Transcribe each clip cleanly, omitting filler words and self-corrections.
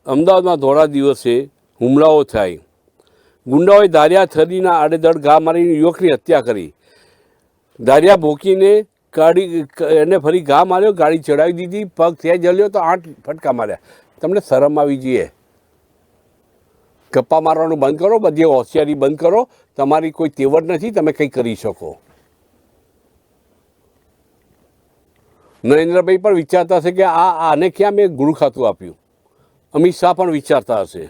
અમદાવાદમાં ધોળા દિવસે હુમલાઓ થાય, ગુંડાઓએ ધારિયા છરીના આડેધડ ઘા મારીને યુવકની હત્યા કરી, ધારિયા ભોંકીને એને ફરી ઘા માર્યો, ગાડી ચડાવી દીધી, પગ ત્યાં જલ્યો તો 8 ફટકા માર્યા. તમને શરમ આવી જોઈએ? ગપ્પા મારવાનું બંધ કરો, બધી હોશિયારી બંધ કરો. તમારી કોઈ તેવડ નથી, તમે કંઈ કરી શકો. નરેન્દ્રભાઈ પણ વિચારતા હશે કે આને ક્યાં મેં ગુરુ ખાતું આપ્યું. અમિત શાહ પણ વિચારતા હશે.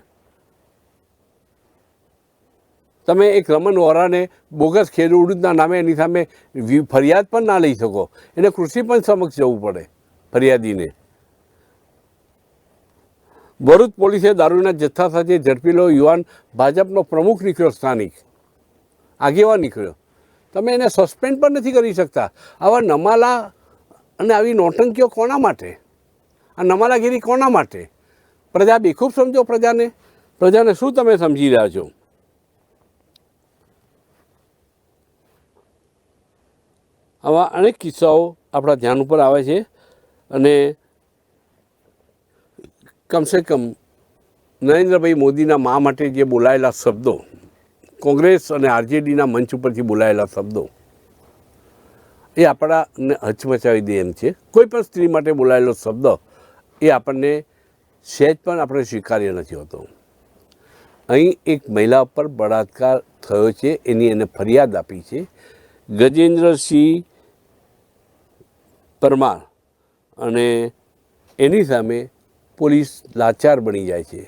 તમે એક રમન વોરાને બોગસ ખેડૂતના નામે એની સામે ફરિયાદ પણ ના લઈ શકો. એને કૃષિ પણ સમક્ષ જવું પડે ફરિયાદીને. ભરૂચ પોલીસે દારૂના જથ્થા સાથે ઝડપેલો યુવાન ભાજપનો પ્રમુખ નીકળ્યો, સ્થાનિક આગેવાન નીકળ્યો. તમે એને સસ્પેન્ડ પણ નથી કરી શકતા. આવા નમાલા અને આવી નોટંકીઓ કોના માટે? આ નમાલાગીરી કોના માટે? પ્રજા બેખૂબ સમજો. પ્રજાને શું તમે સમજી રહ્યા છો? આવા અનેક કિસ્સાઓ આપણા ધ્યાન ઉપર આવે છે અને કમસે કમ નરેન્દ્રભાઈ મોદીના મા માટે જે બોલાયેલા શબ્દો, કોંગ્રેસ અને આરજેડીના મંચ ઉપરથી બોલાયેલા શબ્દો, એ આપણાને હચમચાવી દે એમ છે. કોઈ પણ સ્ત્રી માટે બોલાયેલો શબ્દ એ આપણને સહેજ પણ આપણે સ્વીકાર્ય નથી હોતો. અહીં એક મહિલા પર બળાત્કાર થયો છે, એને ફરિયાદ આપી છે. ગજેન્દ્રસિંહ પરમાર અને એની સામે પોલીસ લાચાર બની જાય છે.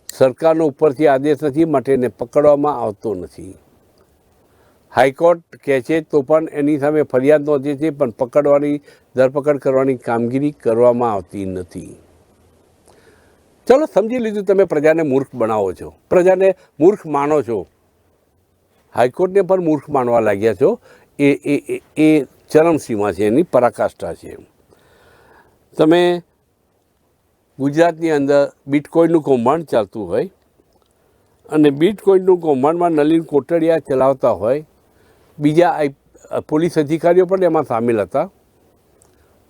સરકારનો ઉપરથી આદેશ નથી માટે એને પકડવામાં આવતો નથી. હાઈકોર્ટ કહે છે તો પણ એની સામે ફરિયાદ નોંધે છે, પણ ધરપકડ કરવાની કામગીરી કરવામાં આવતી નથી. ચલો, સમજી લીધું તમે પ્રજાને મૂર્ખ બનાવો છો, પ્રજાને મૂર્ખ માનો છો, હાઈકોર્ટને પણ મૂર્ખ માનવા લાગ્યા છો. એ ચરમસીમા છે, એની પરાકાષ્ઠા છે. તમે ગુજરાતની અંદર બિટકોઇનનું કૌભાંડ ચાલતું હોય અને બિટકોઇનનું કૌભાંડમાં નલિન કોટડિયા ચલાવતા હોય, બીજા પોલીસ અધિકારીઓ પણ એમાં સામેલ હતા.